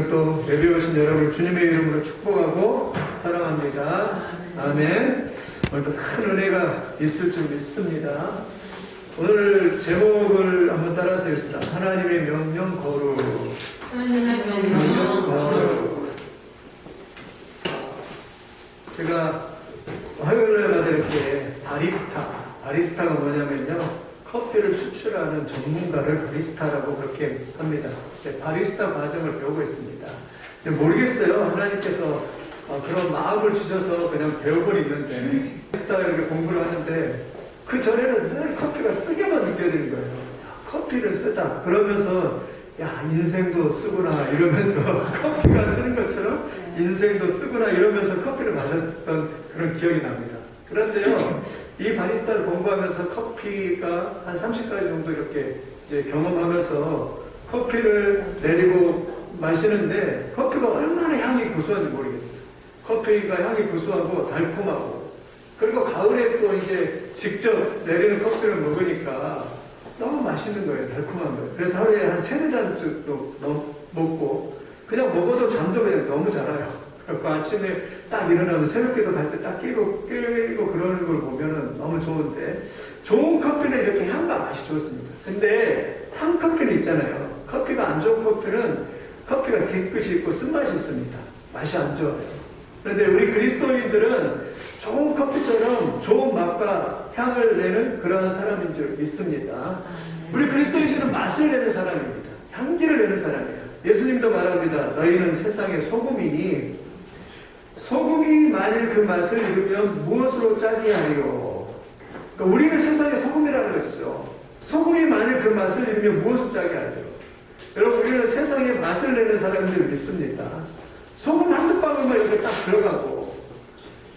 또 예배 오신 여러분 주님의 이름으로 축복하고 사랑합니다. 아멘. 오늘도 큰 은혜가 있을 줄 믿습니다. 오늘 제목을 한번 따라서 읽습니다. 하나님의 명령 거룩. 하나님의 명령 거룩. 제가 화요일마다 이렇게 바리스타가 뭐냐면요, 커피를 추출하는 전문가를 바리스타라고 그렇게 합니다. 바리스타 과정을 배우고 있습니다. 모르겠어요. 하나님께서 그런 마음을 주셔서 그냥 배우고 있는데, 바리스타 이렇게 공부를 하는데 그 전에는 늘 커피가 쓰게만 느껴지는 거예요. 커피를 쓰다 그러면서 야, 인생도 쓰구나 이러면서 커피가 쓰는 것처럼 인생도 쓰구나 이러면서 커피를 마셨던 그런 기억이 납니다. 그런데요, 이 바리스타를 공부하면서 커피가 한 30가지 정도 이렇게 이제 경험하면서 커피를 내리고 마시는데 커피가 얼마나 향이 구수한지 모르겠어요. 커피가 향이 구수하고 달콤하고, 그리고 가을에 또 이제 직접 내리는 커피를 먹으니까 너무 맛있는 거예요. 달콤한 거예요. 그래서 하루에 한 3-4잔 정도 먹고, 그냥 먹어도 잠도 그냥 너무 잘 와요. 그래서 아침에 딱 일어나면 새벽기도 갈 때 딱 깨고 그러는 걸 보면은 너무 좋은데, 좋은 커피는 이렇게 향과 맛이 좋습니다. 근데 탄 커피는 있잖아요. 커피가 안 좋은 커피는 커피가 뒤끝이 있고 쓴맛이 있습니다. 맛이 안 좋아요. 그런데 우리 그리스도인들은 좋은 커피처럼 좋은 맛과 향을 내는 그러한 사람인 줄 믿습니다. 우리 그리스도인들은 맛을 내는 사람입니다. 향기를 내는 사람이에요. 예수님도 말합니다. 너희는 세상의 소금이니 소금이 만일 그 맛을 잃으면 무엇으로 짜게 하리요? 그러니까 우리는 세상의 소금이라는 것이죠. 소금이 만일 그 맛을 잃으면 무엇을 짜게 하리요? 여러분, 우리는 세상에 맛을 내는 사람들 믿습니다. 소금 한두 방울만 이렇게 딱 들어가고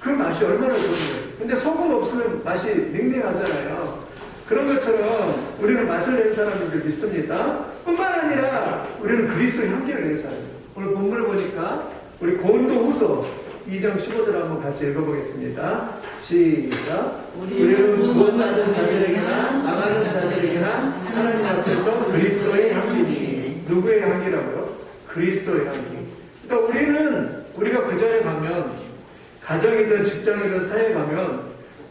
그 맛이 얼마나 좋은 거예요. 근데 소금 없으면 맛이 닝닝하잖아요. 그런 것처럼 우리는 맛을 내는 사람인 줄 믿습니다. 뿐만 아니라 우리는 그리스도의 향기를 내는 사람이에요. 오늘 본문을 보니까 우리 고린도후서 2장 15절 한번 같이 읽어보겠습니다. 시작. 우리는 구원받은 자들에게나 망하는 자들에게나 하나님 앞에서 그리스도의 향기니. 누구의 향기라고요? 그리스도의 향기. 그러니까 우리가 그 전에 가면, 가정이든 직장이든 사회에 가면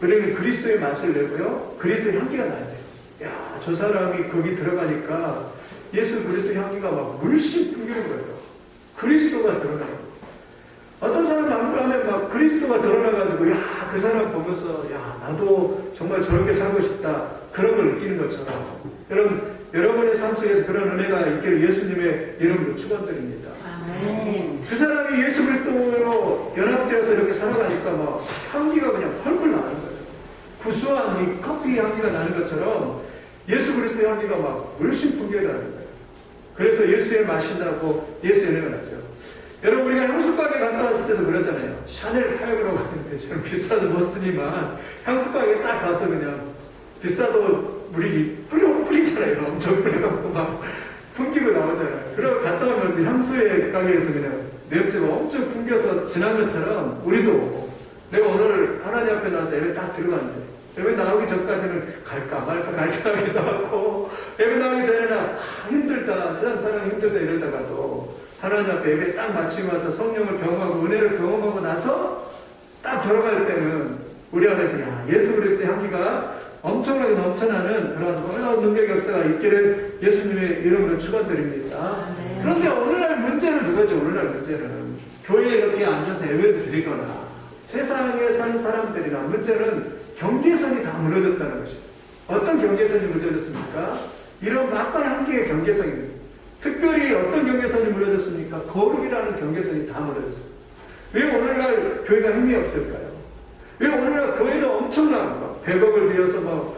우리는 그리스도의 맛을 내고요, 그리스도의 향기가 나야 돼요. 야, 저 사람이 거기 들어가니까 예수 그리스도의 향기가 막 물씬 풍기는 거예요. 그리스도가 드러나요. 어떤 사람은 안 그러면 막 그리스도가 드러나가지고, 야, 그 사람 보면서, 야, 나도 정말 저렇게 살고 싶다. 그런 걸 느끼는 것처럼. 여러분의 삶 속에서 그런 은혜가 있기를 예수님의 이름으로 축원드립니다. 아멘. 그 사람이 예수 그리스도로 연합되어서 이렇게 살아가니까 막 향기가 그냥 펄펄 나는 거예요. 구수한 이 커피 향기가 나는 것처럼 예수 그리스도의 향기가 막 물씬 풍겨나는 거예요. 그래서 예수의 마신다고 예수의 은혜가 나죠. 여러분, 우리가 향수가게 갔다 왔을 때도 그러잖아요. 샤넬 파이브라고 하는데 저는 비싸도 못 쓰지만 향수가게 딱 가서 그냥 비싸도 뿌리잖아요. 엄청 뿌려갖고 막 풍기고 나오잖아요. 그러고 갔다 오면 향수의 가게에서 그냥 냄새가 엄청 풍겨서 지난 것처럼 우리도, 내가 오늘 하나님 앞에 나서 예배 딱 들어갔는데 예배 나오기 전까지는 갈까 말까 갈등하기도 하고, 예배 나오기 전에는 힘들다, 세상 사람 힘들다 이러다가도 하나님 앞에 예배 딱 마치고 와서 성령을 경험하고 은혜를 경험하고 나서 딱 돌아갈 때는 우리 안에서 야, 예수 그리스도의 향기가 엄청나게 넘쳐나는 그런 놀라운 능력 역사가 있기를 예수님의 이름으로 축원드립니다. 그런데 오늘날 문제는 그거죠. 오늘날 문제는 교회에 이렇게 앉아서 예배를 드리거나 세상에 사는 사람들이나, 문제는 경계선이 다 무너졌다는 것이죠. 어떤 경계선이 무너졌습니까? 이런 맛과 향기의 경계선입니다. 특별히 어떤 경계선이 무너졌습니까? 거룩이라는 경계선이 다 무너졌습니다. 왜 오늘날 교회가 힘이 없을까요? 왜 오늘날 교회도 엄청난 100억을 들여서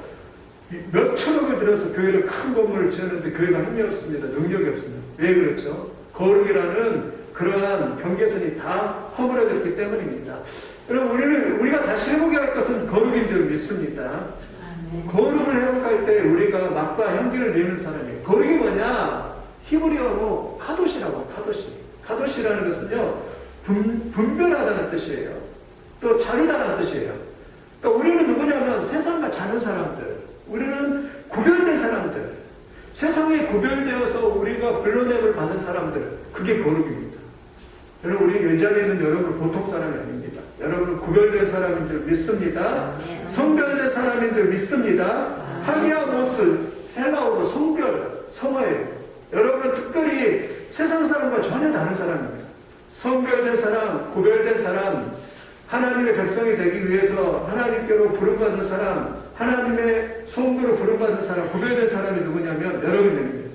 몇 천억을 들여서 교회를 큰 건물을 지었는데 교회가 힘이 없습니다. 능력이 없습니다. 왜 그렇죠? 거룩이라는 그러한 경계선이 다 허물어졌기 때문입니다. 여러분, 우리가 다시 회복해야 할 것은 거룩인 줄 믿습니다. 거룩을 회복할 때 우리가 맛과 향기를 내는 사람이에요. 거룩이 뭐냐? 히브리어로 카도시라고, 카도시라는 것은요, 분별하다는 뜻이에요. 또 자르다는 뜻이에요. 그러니까 우리는 누구냐면 세상과 다른 사람들, 우리는 구별된 사람들, 세상에 구별되어서 우리가 불러냄을 받은 사람들, 그게 거룩입니다. 여러분, 우리 이 자리에 있는 여러분 보통 사람이 아닙니다. 여러분 구별된 사람인 줄 믿습니다. 성별된 사람인 줄 믿습니다. 하기아모스, 헬라어로 성별, 성화예요. 여러분은 특별히 세상 사람과 전혀 다른 사람입니다. 성별된 사람, 구별된 사람, 하나님의 백성이 되기 위해서 하나님께로 부름받은 사람, 하나님의 성도로 부름받은 사람, 구별된 사람이 누구냐면 여러분입니다.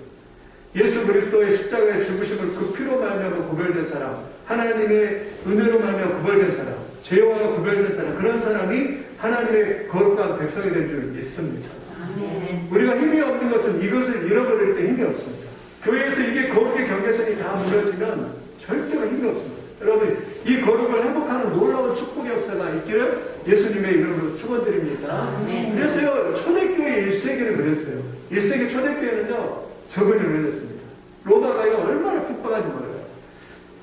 예수 그리스도의 십자가의 죽으심을 그 피로 말미암아 구별된 사람, 하나님의 은혜로 말미암아 구별된 사람, 죄와 구별된 사람, 그런 사람이 하나님의 거룩한 백성이 된 줄 믿습니다. 우리가 힘이 없는 것은 이것을 잃어버릴 때 힘이 없습니다. 교회에서 이게 거룩의 경계선이 다 무너지면 절대로 힘이 없습니다. 여러분, 이 거룩을 회복하는 놀라운 축복의 역사가 있기를 예수님의 이름으로 축원드립니다. 그래서요, 초대교회 1세기를 그렸어요. 1세기 초대교회는요, 저번에 그렸습니다. 로마가요, 얼마나 핍박한지 몰라요.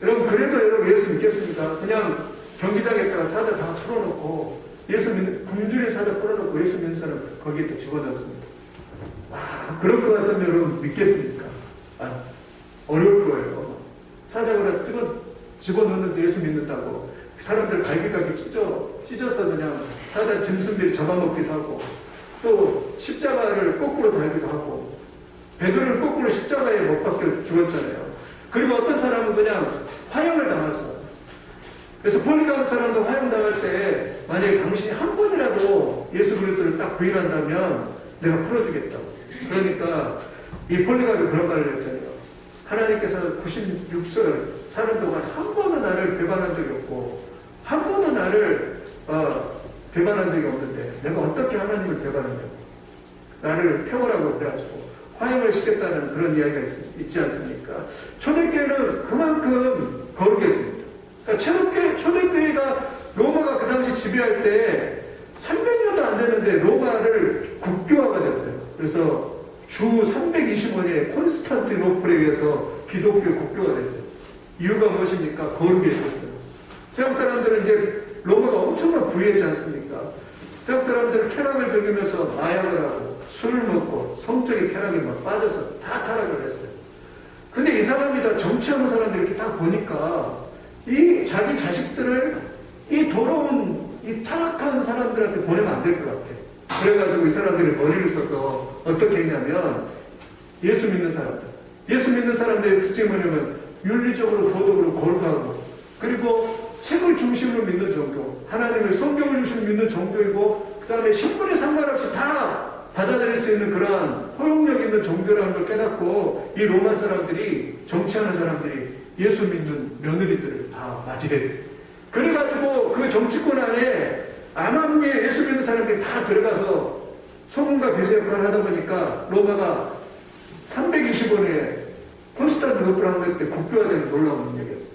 여러분, 그래도 여러분 예수 믿겠습니까? 그냥 경기장에다가 사자 다 풀어놓고, 굶주린 사자 풀어놓고 예수 믿는 사람 거기에 또 집어넣습니다. 그럴 것 같으면 여러분 믿겠습니까? 어려울 거예요. 사자가 집어넣는데 예수 믿는다고 사람들 갈기갈기 찢어서 그냥 사자 짐승들이 잡아먹기도 하고, 또 십자가를 거꾸로 달기도 하고, 베드로를 거꾸로 십자가에 못 박혀 죽었잖아요. 그리고 어떤 사람은 그냥 화형을 당했어요. 그래서 폴리가운 사람도 화형당할 때 만약에 당신이 한 번이라도 예수 그리스도를 딱 부인한다면 내가 풀어주겠다고. 그러니까 이 폴리가운이 그런 말을 했잖아요. 하나님께서 96설 사는 동안 한 번은 나를 배반한 적이 없고 한 번은 나를 배반한 적이 없는데 내가 어떻게 하나님을 배반하냐고. 나를 태우라고 그래가지고 화형을 시켰다는 그런 이야기가 있지 않습니까? 초대교회는 그만큼 거룩했습니다. 그러니까 초대교회가 로마가 그 당시 지배할 때 300년도 안 되는데 로마를 국교화가 됐어요. 그래서 주 325년에 콘스탄티노플에 의해서 기독교 국교가 됐어요. 이유가 무엇입니까? 거룩이 있었어요. 서양 사람들은 이제 로마가 엄청난 부유했지 않습니까? 서양 사람들은 쾌락을 즐기면서 마약을 하고 술을 먹고 성적인 쾌락에 막 빠져서 다 타락을 했어요. 근데 이상합니다. 정치하는 사람들 이렇게 딱 보니까 이 자기 자식들을 이 더러운 이 타락한 사람들한테 보내면 안 될 것 같아. 그래가지고 이 사람들이 머리를 써서 어떻게 했냐면 예수 믿는 사람들의 특징이 뭐냐면 윤리적으로 도덕으로 거룩하고, 그리고 책을 중심으로 믿는 종교, 하나님을 성경을 중심으로 믿는 종교이고, 그 다음에 신분에 상관없이 다 받아들일 수 있는 그러한 포용력 있는 종교라는 걸 깨닫고 이 로마 사람들이, 정치하는 사람들이 예수 믿는 며느리들을 다 맞이해요. 그래가지고 그 정치권 안에 암암리에 예수 믿는 사람들이 다 들어가서 소금과 배세 역할을 하다 보니까 로마가 325년에 콘스탄티노플 한 때 국교화되는 놀라운 능력이었어요.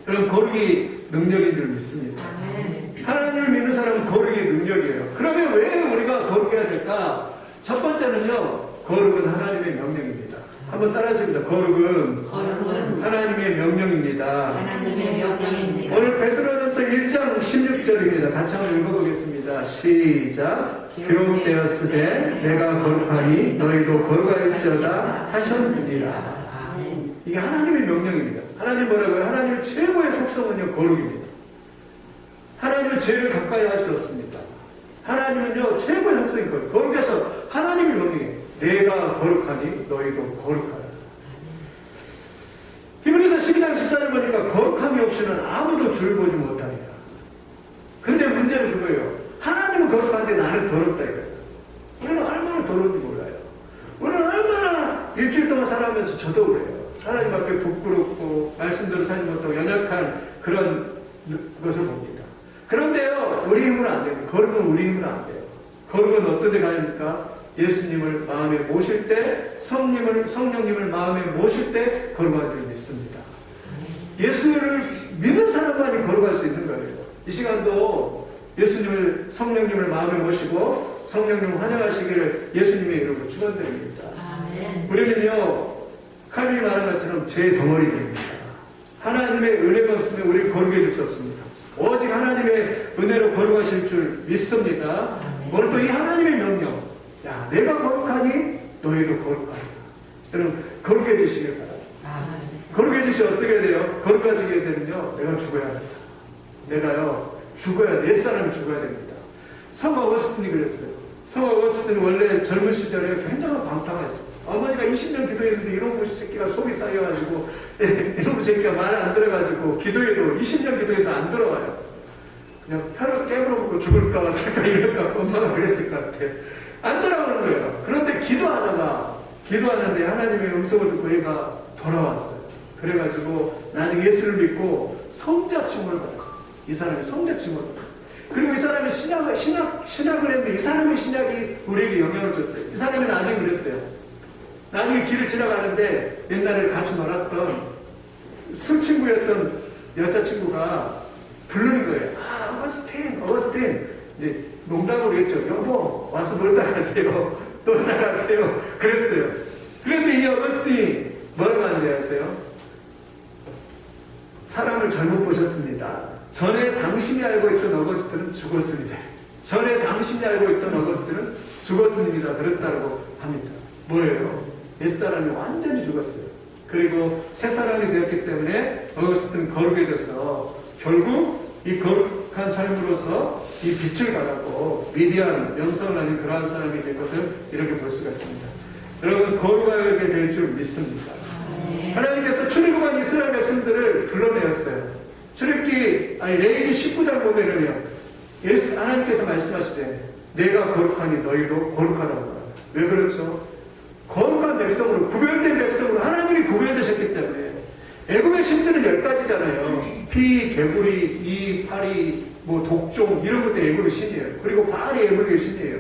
그럼 거룩이 능력인 줄 믿습니다. 하나님을 믿는 사람은 거룩이 능력이에요. 그러면 왜 우리가 거룩해야 될까? 첫 번째는요, 거룩은 하나님의 명령입니다. 한번 따라하십니다. 거룩은 하나님의 명령입니다. 오늘 베드로전서 1장 16절입니다. 같이 한번 읽어보겠습니다. 시작. 기록되었으되 내가 거룩하니 너희도 거룩할지어다 하셨느니라. 이게 하나님의 명령입니다. 하나님 뭐라고요? 하나님의 최고의 속성은요, 거룩입니다. 하나님은 죄를 가까이 할 수 없습니다. 하나님은요, 최고의 속성이 거룩. 거룩해서 하나님의 명령이에요. 내가 거룩하니 너희도 거룩하라. 히브리서 12장 14절 보니까 거룩함이 없이는 아무도 주를 보지 못하리라. 근데 문제는 그거예요. 하나님은 거룩한데 나는 더럽다 이거예요. 우리는 얼마나 더러운지 몰라요. 우리는 얼마나 일주일 동안 살아가면서 저도 그래요. 하나님 앞에 부끄럽고 말씀대로 살지 못하고 연약한 그런 것을 봅니다. 그런데요, 우리 힘으로 안 됩니다. 거룩은 우리 힘으로 안 돼요. 거룩은 어떤 데 가니까 예수님을 마음에 모실 때, 성령님을 마음에 모실 때 거룩한 줄 믿습니다. 예수를 믿는 사람만이 거룩할 수 있는 거예요. 이 시간도 예수님을, 성령님을 마음에 모시고 성령님을 환영하시기를 예수님의 이름으로 축원드립니다. 우리는요, 칼빈이 말한 것처럼 제 덩어리입니다. 하나님의 은혜가 없으면 우리를 거룩해질 수 없습니다. 오직 하나님의 은혜로 거룩하실 줄 믿습니다. 오늘 또 이 하나님의 명령, 야, 내가 거룩하니 너희도 거룩하리라. 여러분 거룩해지시길 바랍니다. 아멘. 거룩해지시면 어떻게 돼요? 거룩해지게 되면요, 내가 죽어야 합니다. 내가요 죽어야 돼. 옛사람이 죽어야 됩니다. 성 어거스틴이 그랬어요. 성 어거스틴은 원래 젊은 시절에 굉장히 방탕했어요. 어머니가 20년 기도했는데 이놈의 새끼가 속이 쌓여가지고 이놈의 새끼가 말 안 들어가지고 기도해도 20년 기도해도 안 들어와요. 그냥 혀를 깨물어 먹고 죽을까 어떨까 이럴까 엄마가 그랬을 것 같아. 안 들어오는 거예요. 그런데 기도하는데 하나님의 음성을 듣고 얘가 돌아왔어요. 그래가지고 나중에 예수를 믿고 성자 칭호를 받았어요. 이 사람이 성자 칭호를 받았어요. 그리고 이 사람이 신학을 했는데 이 사람의 신학이 우리에게 영향을 줬대요. 이 사람이 나중에 그랬어요. 나중에 길을 지나가는데 옛날에 같이 놀았던 술 친구였던 여자친구가 부르는 거예요. 아, 어거스틴. 이제 농담으로 했죠. 여보, 와서 놀다 가세요. 놀다 가세요. 그랬어요. 그런데 이 어거스틴이 뭐라고 하는지 아세요? 사람을 잘못 보셨습니다. 전에 당신이 알고 있던 어거스틴은 죽었습니다. 전에 당신이 알고 있던 어거스틴은 죽었습니다. 그랬다고 합니다. 뭐예요? 옛사람이 완전히 죽었어요. 그리고 새사람이 되었기 때문에 어거스틴은 거룩해져서 결국 이 거룩한 삶으로서 이 빛을 발하고 위대한 명성을 아닌 그러한 사람이 된 것을 이렇게 볼 수가 있습니다. 여러분 거룩하게 될 줄 믿습니다. 하나님께서 출애굽한 이스라엘 백성들을 불러내었어요. 레위기 19장 보면은요, 하나님께서 말씀하시되 내가 거룩하니 너희도 거룩하라고 하라. 왜 그렇죠? 거룩한 백성으로, 구별된 백성으로 하나님이 구별되셨기 때문에. 애굽의 신들은 10가지잖아요. 피, 개구리, 이, 파리, 독종 이런 것도 애굽의 신이에요. 그리고 바알이 애굽의 신이에요.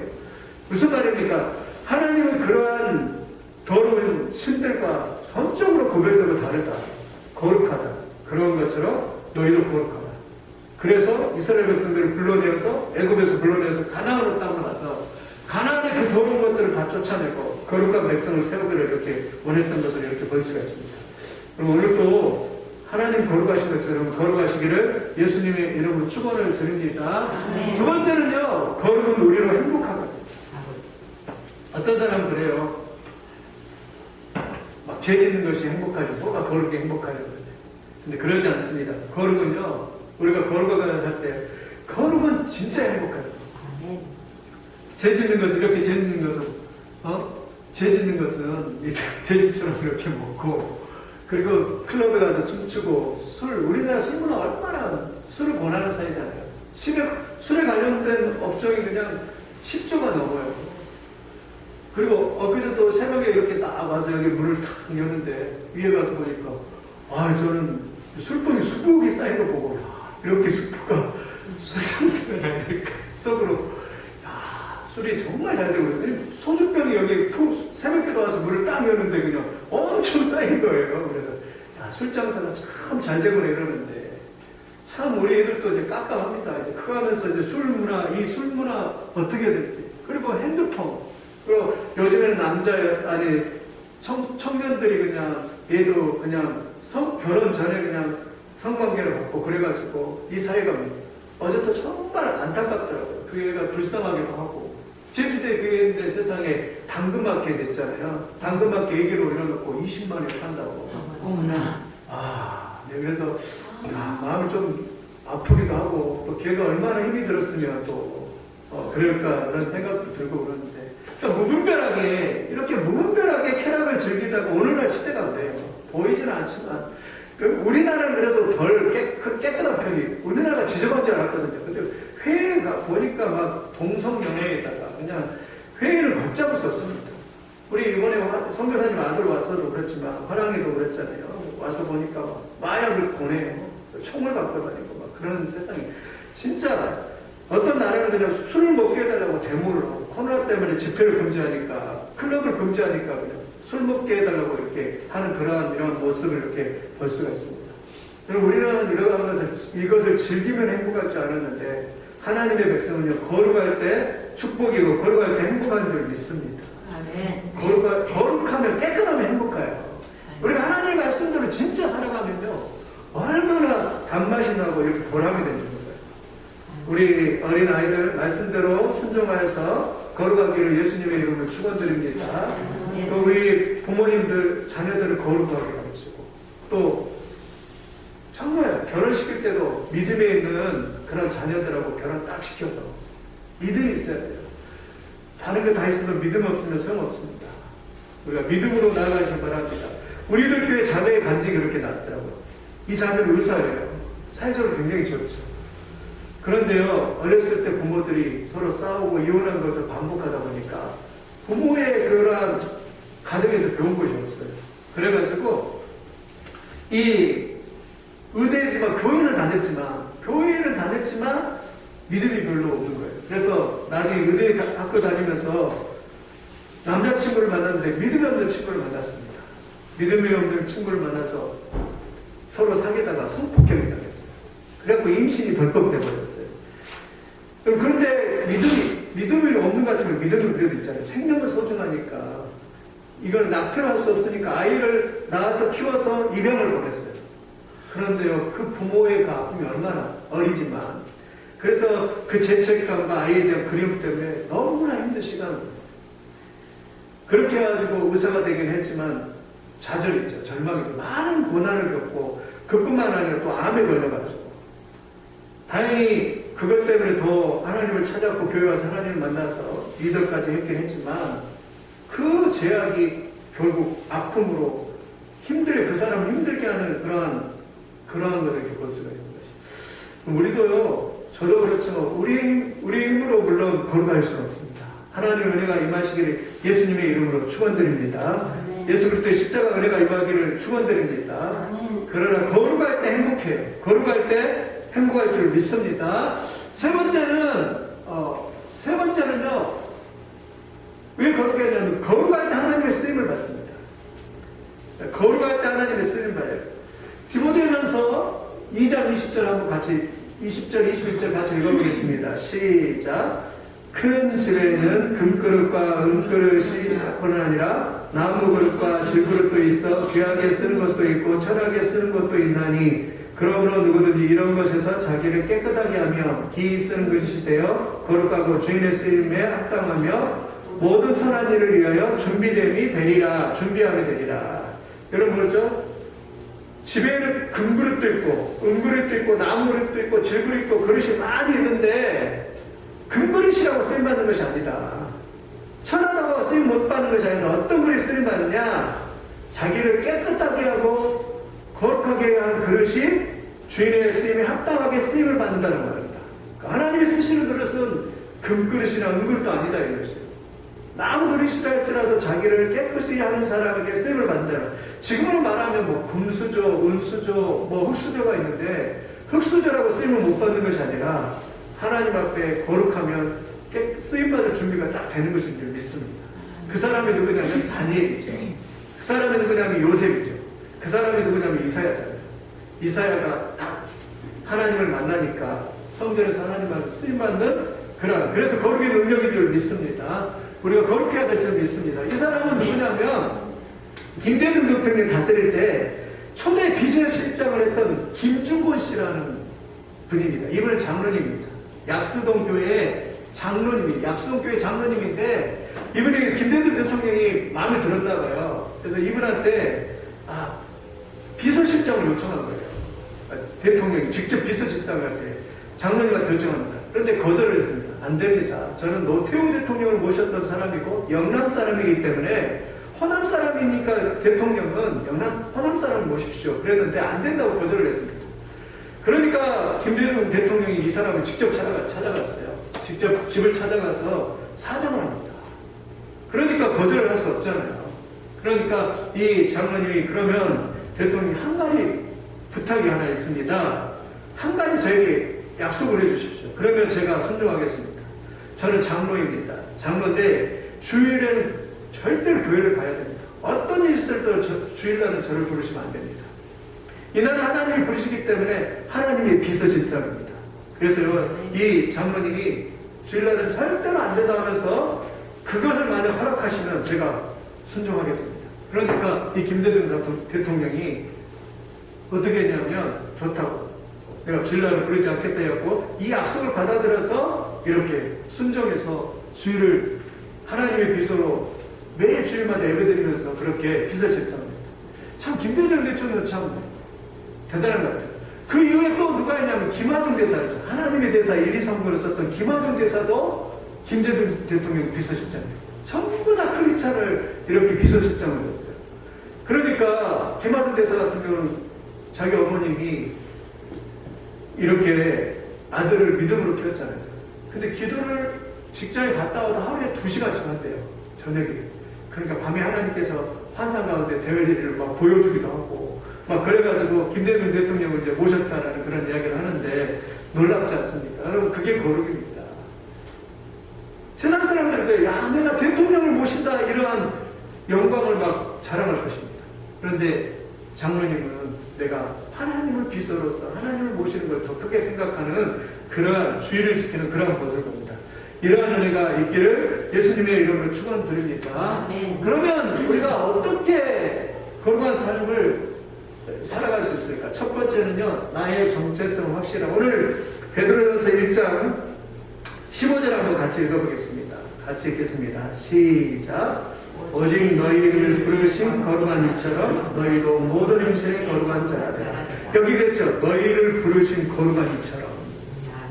무슨 말입니까? 하나님은 그러한 더러운 신들과 전적으로 구별되고 다르다. 거룩하다. 그런 것처럼 너희도 거룩하다. 그래서 이스라엘 백성들을 불러내어서 애굽에서 불러내어서 가나안으로 땅으로 가서 가나안의 그 더러운 것들을 다 쫓아내고 거룩한 백성을 세우기를 이렇게 원했던 것을 이렇게 볼 수가 있습니다. 그럼 오늘 또 하나님 거룩하신 것처럼 거룩하시기를 예수님의 이름으로 축원을 드립니다. 두 번째는요, 거룩은 우리로 행복하거든요. 어떤 사람은 그래요. 막 죄 짓는 것이 행복하죠. 뭐가 거룩이 행복하냐고. 근데 그러지 않습니다. 거룩은요, 우리가 거룩을 할 때, 거룩은 진짜 행복해요. 죄 짓는 것은, 이렇게 죄 짓는 것은, 죄 짓는 것은 돼지처럼 이렇게 먹고, 그리고 클럽에 가서 춤추고, 우리나라 술 문화 얼마나 술을 권하는 사이잖아요. 술에 관련된 업종이 그냥 10조가 넘어요. 그리고 엊그제 또 새벽에 이렇게 딱 와서 여기 문을 탁 여는데 위에 가서 보니까 저는 술병이 수북이 쌓인 거 보고 이렇게 수부가 술 장사가 잘 될까 속으로 술이 정말 잘 되고 소주병이 여기 새벽에도 와서 문을 딱 여는데 그냥 엄청 쌓인 거예요. 그래서 술 장사가 참 잘 되고 이러는데 참 우리 애들도 이제 깝깝합니다. 이제 커가면서 이제 술 문화 어떻게 될지. 그리고 핸드폰. 그리고 요즘에는 청년들이 그냥 얘도 그냥 결혼 전에 그냥 성관계를 갖고 그래가지고 이 사회가 어제 또 정말 안타깝더라고요. 그 애가 불쌍하기도 하고. 제주도에 교회인데 세상에 당근마켓 냈잖아요. 당근마켓 얘기로 이뤄놓고 20만 원에 판다고. 어머나. 네, 그래서 마음이 좀 아프기도 하고 또 걔가 얼마나 힘이 들었으면 또 그럴까 그런 생각도 들고 그러는데 그러니까 이렇게 무분별하게 쾌락을 즐기다가 오늘날 시대가 그래요. 보이지는 않지만 우리나라는 그래도 덜 깨끗한 편이 우리나라가 지저분한 줄 알았거든요. 근데 회의가 보니까 막 동성연애에다가 그냥 회의를 걷잡을 수 없습니다. 우리 이번에 선교사님 아들 와서도 그렇지만 화랑이도 그랬잖아요. 와서 보니까 막 마약을 보내요. 총을 갖고 다니고 막 그런 세상이 진짜 어떤 나라는 그냥 술을 먹게 해달라고 데모를 하고 코로나 때문에 집회를 금지하니까 클럽을 금지하니까 그냥 술 먹게 해달라고 이렇게 하는 이런 모습을 이렇게 볼 수가 있습니다. 우리는 이것을 즐기면 행복할 줄 알았는데 하나님의 백성은요 거룩할 때 축복이고 거룩할 때 행복한 줄 믿습니다. 거룩하면 깨끗하면 행복해요. 우리가 하나님의 말씀대로 진짜 살아가면요 얼마나 단맛이 나고 이렇게 보람이 되는 거예요. 우리 어린 아이들 말씀대로 순종하여서 거룩하기를 예수님의 이름으로 축원드립니다. 또 우리 부모님들 자녀들을 거룩하게 가르치고 또 정말 결혼시킬 때도 믿음에 있는 그런 자녀들하고 결혼 딱 시켜서 믿음이 있어야 돼요. 다른 거 다 있으면 믿음 없으면 소용없습니다. 우리가 믿음으로 나아가시기 바랍니다. 우리들 교회 자매의 간증이 그렇게 났더라고요. 이 자매는 의사예요. 사회적으로 굉장히 좋죠. 그런데요, 어렸을 때 부모들이 서로 싸우고 이혼한 것을 반복하다 보니까 부모의 그러한 가정에서 배운 것이 없어요. 그래가지고 이 의대지만 교회는 다녔지만 믿음이 별로 없는 거예요. 그래서 나중에 의대 학교 다니면서 남자친구를 만났는데 믿음이 없는 친구를 만났습니다. 믿음이 없는 친구를 만나서 서로 사귀다가 성폭행을 당했어요. 그래갖고 임신이 덜컥 돼버렸어요. 그런데 믿음이 없는 것 같으면 믿음이 그래도 있잖아요. 생명을 소중하니까 이걸 낙태할 수 없으니까 아이를 낳아서 키워서 입양을 보냈어요. 그런데요, 그 부모의 그 아픔이 얼마나 어리지만 그래서 그 죄책감과 아이에 대한 그리움 때문에 너무나 힘든 시간을 그렇게 해가지고 의사가 되긴 했지만 좌절이죠. 절망이죠. 많은 고난을 겪고 그뿐만 아니라 또 암에 걸려가지고 다행히 그것 때문에 더 하나님을 찾았고 교회 와서 하나님을 만나서 리더까지 했긴 했지만 그 제약이 결국 아픔으로 그 사람을 힘들게 하는 그러한 것을 겪을 수가 있는 것이. 우리도요, 저도 그렇지만 우리 힘으로 물론 거룩할 수는 없습니다. 하나님의 은혜가 임하시기를 예수님의 이름으로 축원드립니다. 예수 그리스도의 십자가 은혜가 임하기를 축원드립니다. 그러나 거룩할 때 행복해요. 거룩할 때 행복할 줄 믿습니다. 세 번째는요, 왜 거룩해냐면 거룩할 때 하나님의 쓰임을 받습니다. 거룩할 때 하나님의 쓰임을 받아요. 디모데전서 2장 20절 한번 같이 20절 21절 같이 읽어보겠습니다. 시작. 큰 집에는 금그릇과 은그릇이 뿐 아니라 나무 그릇과 질그릇도 있어 귀하게 쓰는 것도 있고 천하게 쓰는 것도 있나니 그러므로 누구든지 이런 것에서 자기를 깨끗하게 하며 기 쓰는 것이 되어 거룩하고 주인의 쓰임에 합당하며 모든 선한 일을 위하여 준비함이 되리라. 여러분 그렇죠? 집에는 금그릇도 있고 은그릇도 있고 나무그릇도 있고 질그릇도 있고 그릇이 많이 있는데 금그릇이라고 쓰임받는 것이 아니다. 천하다고 쓰임 못 받는 것이 아니라 어떤 그릇이 쓰임받느냐? 자기를 깨끗하게 하고 거룩하게 한 그릇이 주인의 쓰임에 합당하게 쓰임을 받는다는 말입니다. 그러니까 하나님이 쓰시는 그릇은 금그릇이나 은그릇도 아니다 이것이에요. 나무 그릇이라 할지라도 자기를 깨끗이 하는 사람에게 쓰임을 받는다는 거예요. 지금으로 말하면 뭐 금수저, 은수저, 뭐 흙수저가 있는데 흙수저라고 쓰임을 못 받는 것이 아니라 하나님 앞에 거룩하면 쓰임받을 준비가 딱 되는 것인 줄 믿습니다. 그 사람이 누구냐면 다니엘이죠. 그 사람이 누구냐면 요셉이죠. 그 사람이 누구냐면 이사야잖아요. 이사야가 딱 하나님을 만나니까 성전에서 하나님 앞에 쓰임받는 그래서 거룩의 능력인 줄 믿습니다. 우리가 거룩해야 될 줄 믿습니다. 이 사람은 누구냐면 김대중 대통령이 다스릴 때 초대 비서실장을 했던 김주곤 씨라는 분입니다. 이분은 장로님입니다. 약수동 교회 장로님인데 이분이 김대중 대통령이 마음에 들었나 봐요. 그래서 이분한테 비서실장을 요청한 거예요. 대통령이 직접 비서실장한테 장로님한테 결정합니다. 그런데 거절을 했습니다. 안 됩니다. 저는 노태우 대통령을 모셨던 사람이고 영남 사람이기 때문에 호남 사람이니까 대통령은 호남 사람을 모십시오. 그랬는데 안 된다고 거절을 했습니다. 그러니까 김대중 대통령이 이 사람을 직접 찾아갔어요. 직접 집을 찾아가서 사정을 합니다. 그러니까 거절을 할 수 없잖아요. 그러니까 이 장로님이 그러면 대통령이 한 가지 부탁이 하나 있습니다. 한 가지 저에게 약속을 해주십시오. 그러면 제가 순종하겠습니다. 저는 장로입니다. 장로인데 주일에는 절대로 교회를 가야 됩니다. 어떤 일이 있어도 주일날은 저를 부르시면 안 됩니다. 이날은 하나님이 부르시기 때문에 하나님의 비서실장입니다. 그래서요, 이 장로님이 주일날은 절대로 안 된다 하면서 그것을 만약 허락하시면 제가 순종하겠습니다. 그러니까 이 김대중 대통령이 어떻게 했냐면 좋다고. 내가 주일날을 부르지 않겠다 해갖고 이 약속을 받아들여서 이렇게 순종해서 주일을 하나님의 비서로 매 주일마다 예배드리면서 그렇게 빚으셨잖아요. 참 김대중 대통령은 참 대단한 것 같아요. 그 이후에 또 누가 있냐면 김하중 대사였죠. 하나님의 대사 1, 2, 3부를 썼던 김하중 대사도 김대중 대통령 비서실장이에요. 전부 다 크리스찬을 이렇게 비서실장을 했어요. 그러니까 김하중 대사 같은 경우는 자기 어머님이 이렇게 아들을 믿음으로 키웠잖아요. 근데 기도를 직장에 갔다 와도 하루에 2시간씩 한대요. 저녁에. 그러니까 밤에 하나님께서 환상 가운데 대열 일을 막 보여주기도 하고 막 그래가지고 김대중 대통령을 이제 모셨다라는 그런 이야기를 하는데 놀랍지 않습니까? 여러분 그게 거룩입니다. 세상 사람들도 야 내가 대통령을 모신다 이러한 영광을 막 자랑할 것입니다. 그런데 장로님은 내가 하나님을 비서로서 하나님을 모시는 걸 더 크게 생각하는 그러한 주의를 지키는 그러한 것을 봅니다. 이러한 은혜가 있기를 예수님의 이름으로 축원드립니다. 그러면 우리가 어떻게 거룩한 삶을 살아갈 수 있을까? 첫 번째는요, 나의 정체성을 확실하고. 오늘 베드로전서 1장 15절 한번 같이 읽어보겠습니다. 같이 읽겠습니다. 시작. 오직 너희를 부르신 거룩한 이처럼 너희도 모든 행실에 거룩한 자라. 여기 됐죠? 너희를 부르신 거룩한 이처럼.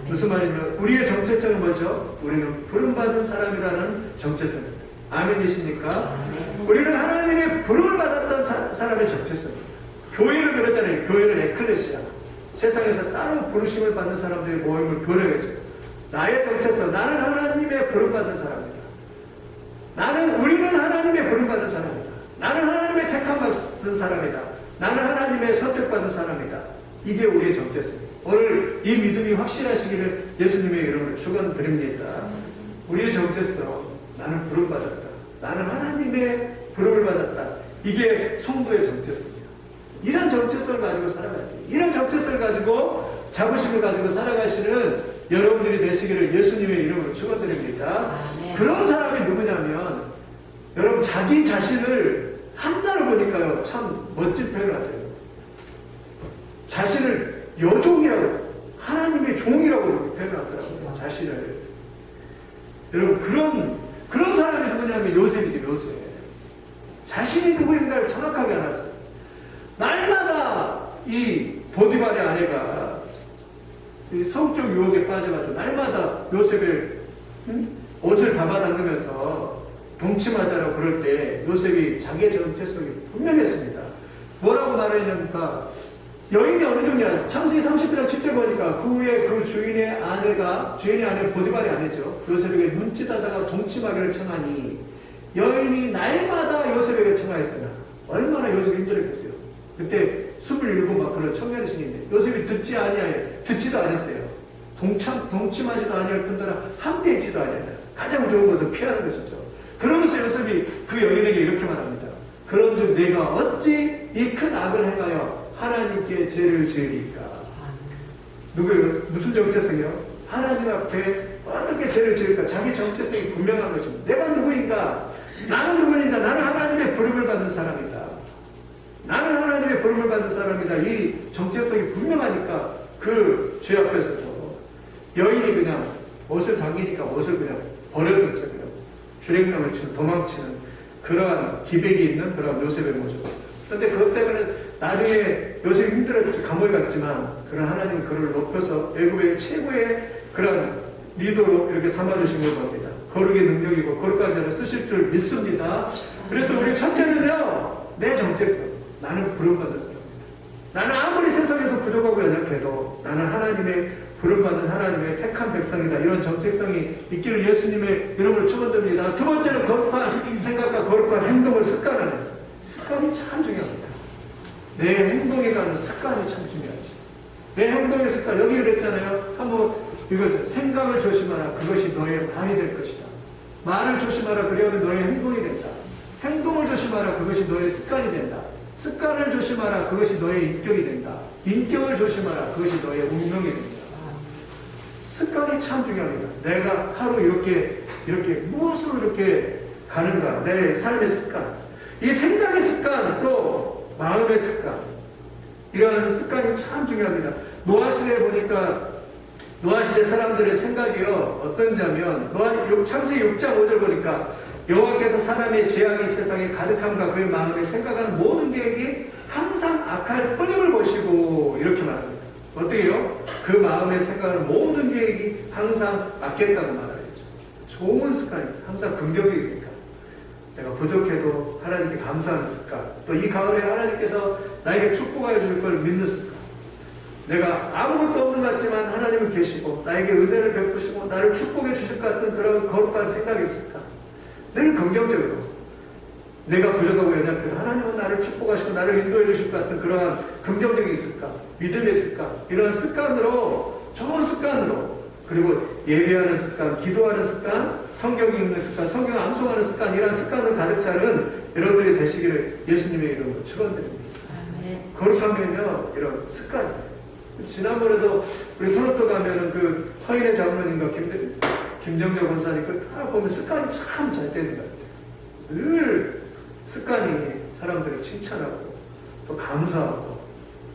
무슨 말이냐면 우리의 정체성은 뭐죠? 우리는 부름받은 사람이라는 정체성입니다. 아멘이십니까? 우리는 하나님의 부름을 받았던 사람의 정체성입니다. 교회를 그랬잖아요. 교회는 에클레시아. 세상에서 따로 부르심을 받는 사람들의 모임을 교회라고 했죠. 나의 정체성, 나는 하나님의 부름받은 사람이다. 우리는 하나님의 부름받은 사람이다. 나는 하나님의 택함받은 사람이다. 나는 하나님의 선택받은 사람이다. 이게 우리의 정체성입니다. 오늘 이 믿음이 확실하시기를 예수님의 이름으로 축원드립니다. 우리의 정체성, 나는 부름받았다. 나는 하나님의 부름을 받았다. 이게 성도의 정체성이에요. 이런 정체성을 가지고 살아가야 돼요. 이런 정체성을 가지고 자부심을 가지고 살아가시는 여러분들이 되시기를 예수님의 이름으로 축원드립니다. 그런 사람이 누구냐면 여러분 자기 자신을 한나를 보니까요 참 멋진 표현을 하더라고요. 자신을 여종이라고 하나님의 종이라고 표현하더라고요. 자신을. 여러분 그런 사람이 누구냐면 요셉이죠. 요셉. 자신이 누구인가를 정확하게 알았어요. 날마다 이 보디발의 아내가 성적 유혹에 빠져가지고 날마다 요셉의 옷을 잡아당기면서 동침하자라고 그럴 때 요셉이 자기의 정체성이 분명했습니다. 뭐라고 말했냐니까 여인이 어느 정도냐 창세기 30장 7절 보니까 그 후에 그 주인의 아내 보디발의 아내죠. 요셉에게 눈짓하다가 동침하기를 청하니 여인이 날마다 요셉에게 청하였으나 얼마나 요셉이 힘들었겠어요. 그때 27 막 그런 청년의 신인데 요셉이 듣지도 않았대요. 동침하지도 아니할 뿐더러 함께있지도 아니했다. 가장 좋은 것은 피하는 것이죠. 그러면서 요셉이 그 여인에게 이렇게 말합니다. 그런즉 내가 어찌 이 큰 악을 행하여 하나님께 죄를 지으리까? 누구예요? 무슨 정체성이요? 하나님 앞에 어떻게 죄를 지을까? 자기 정체성이 분명한 것입니다. 내가 누구인가? 나는 누구인가? 나는 하나님의 부름을 받는 사람이다. 나는 하나님의 부름을 받는 사람이다. 이 정체성이 분명하니까 그 죄 앞에서도 여인이 그냥 옷을 당기니까 옷을 그냥 버려둔 채 그냥 주랭랑을 치는 도망치는 그러한 기백이 있는 그런 요셉의 모습. 그런데 그것 때문에 나중에 요셉이 힘들어서 감옥에 갔지만 그런 하나님은 그를 높여서 애굽의 최고의 그런 리더로 이렇게 삼아주신 걸 겁니다. 거룩의 능력이고 거룩한 자를 쓰실 줄 믿습니다. 그래서 우리 첫째는요, 내 정체성. 나는 부름받은 사람입니다. 나는 아무리 세상에서 부족하고 연약해도 나는 하나님의 부름받은 하나님의 택한 백성이다. 이런 정체성이 있기를 예수님의 이름으로 축원드립니다. 두 번째는 거룩한 생각과 거룩한 행동을 습관하는 것. 습관이 참 중요합니다. 내 행동에 관한 습관이 참 중요하지. 내 행동의 습관, 여기 그랬잖아요. 한번 이거죠. 생각을 조심하라. 그것이 너의 말이 될 것이다. 말을 조심하라. 그리하면 너의 행동이 된다. 행동을 조심하라. 그것이 너의 습관이 된다. 습관을 조심하라. 그것이 너의 인격이 된다. 인격을 조심하라. 그것이 너의 운명이 된다. 습관이 참 중요합니다. 내가 하루 이렇게 무엇으로 이렇게 가는가. 내 삶의 습관. 이 생각의 습관, 또 마음의 습관. 이런 습관이 참 중요합니다. 노아시대에 보니까 노아시대 사람들의 생각이요. 어떠냐면 창세기 6장 5절 보니까 여호와께서 사람의 재앙이 세상에 가득함과 그의 마음에 생각하는 모든 계획이 항상 악할 뿐임을 보시고 이렇게 말합니다. 어떻게요? 그 마음에 생각하는 모든 계획이 항상 악했다고 말하겠죠. 좋은 습관입니다. 항상 긍정적이니까. 내가 부족해도 하나님께 감사하는 습관. 또 이 가을에 하나님께서 나에게 축복하여 줄 걸 믿는 습관. 내가 아무것도 없는 것 같지만 하나님은 계시고 나에게 은혜를 베푸시고 나를 축복해 주실 것 같은 그런 거룩한 생각이 있을까? 늘 긍정적으로 내가 부족하고 연약해도 하나님은 나를 축복하시고 나를 인도해 주실 것 같은 그러한 긍정적이 있을까? 믿음이 있을까? 이런 습관으로, 좋은 습관으로, 그리고 예배하는 습관, 기도하는 습관, 성경 읽는 습관, 성경 암송하는 습관, 이런 습관을 가득 차는 여러분들이 되시기를 예수님의 이름으로 축원드립니다. 거룩하면요 이런 습관이에요. 지난번에도 우리 토론토 가면은 그 허인의 장로님과 김정재 권사님 딱 보면 습관이 참 잘 되는 것 같아요. 늘 습관이 사람들을 칭찬하고 또 감사하고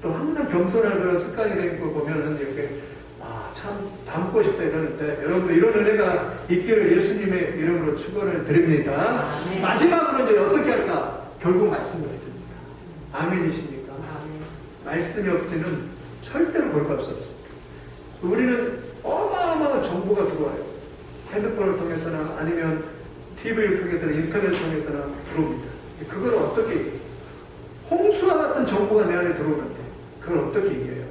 또 항상 겸손한 그런 습관이 되는 거 보면은 이렇게 참 닮고 싶다 이러는데 여러분들 이런 은혜가 있기를 예수님의 이름으로 축원을 드립니다. 아멘. 마지막으로 이제 어떻게 할까? 결국 말씀을 드립니다. 아멘이십니까? 말씀이 없이는 절대로 거룩할 수 없습니다. 우리는 어마어마한 정보가 들어와요. 핸드폰을 통해서나 아니면 TV를 통해서나 인터넷을 통해서나 들어옵니다. 그걸 어떻게 얘기해요? 홍수와 같은 정보가 내 안에 들어오는데 그걸 어떻게 얘기해요?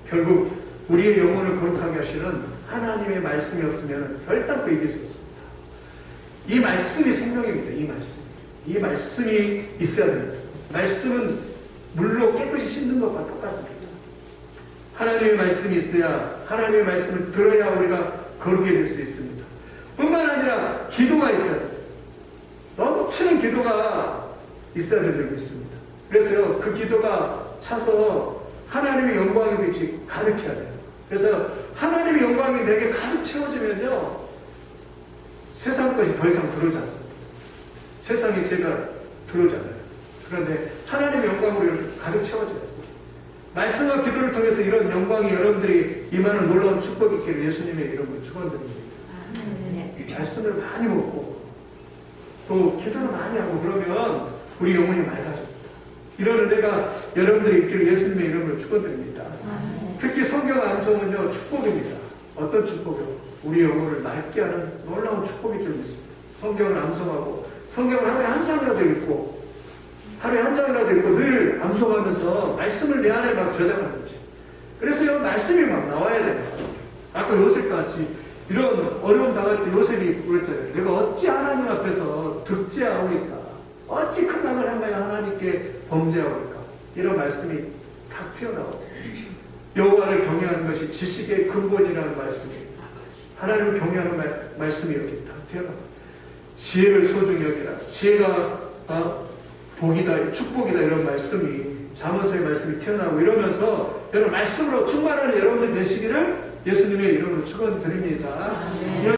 결국 우리의 영혼을 거룩하게 하시는 하나님의 말씀이 없으면 결단코 이길 수 없습니다. 이 말씀이 생명입니다. 이 말씀. 이 말씀이 있어야 됩니다. 말씀은 물로 깨끗이 씻는 것과 똑같습니다. 하나님의 말씀이 있어야 하나님의 말씀을 들어야 우리가 거룩해 질 수 있습니다. 뿐만 아니라 기도가 있어야 돼요. 넘치는 기도가 있어야 될 줄 믿습니다. 그래서요 그 기도가 차서 하나님의 영광의 빛이 가득해야 돼요. 그래서 하나님의 영광이 내게 가득 채워지면요 세상 것이 더 이상 들어오지 않습니다. 세상에 제가 들어오지 않아요. 그런데 하나님의 영광으로 이렇게 가득 채워져요. 말씀과 기도를 통해서 이런 영광이 여러분들이 임하는 놀라운 축복이 있기를 예수님의 이름으로 축원드립니다. 말씀을 많이 먹고 또 기도를 많이 하고 그러면 우리 영혼이 맑아집니다. 이런 은혜가 여러분들이 있기를 예수님의 이름으로 축원드립니다. 특히 성경 암송은요 축복입니다. 어떤 축복이요? 우리 영혼을 맑게 하는 놀라운 축복일 줄 믿습니다. 성경을 암송하고 성경을 하루에 한 장이라도 읽고 하루에 한 장이라도 읽고 늘 암송하면서 말씀을 내 안에 막 저장하는 거죠. 그래서 이 말씀이 막 나와야 돼요. 아까 요셉같이 이런 어려움 당할 때 요셉이 그랬잖아요. 내가 어찌 하나님 앞에서 득죄하오니까 어찌 큰 남을 행하여 하나님께 범죄하오니까 이런 말씀이 탁 튀어나오고 여호와를 경외하는 것이 지식의 근본이라는 말씀이 하나님을 경외하는 말씀이 이렇게 탁 튀어나오고 지혜를 소중히 여기라 지혜가 복이다 축복이다 이런 말씀이 잠언서의 말씀이 튀어나오고 이러면서 여러분 말씀으로 충만하는 여러분들 되시기를 예수님의 이름으로 축원드립니다.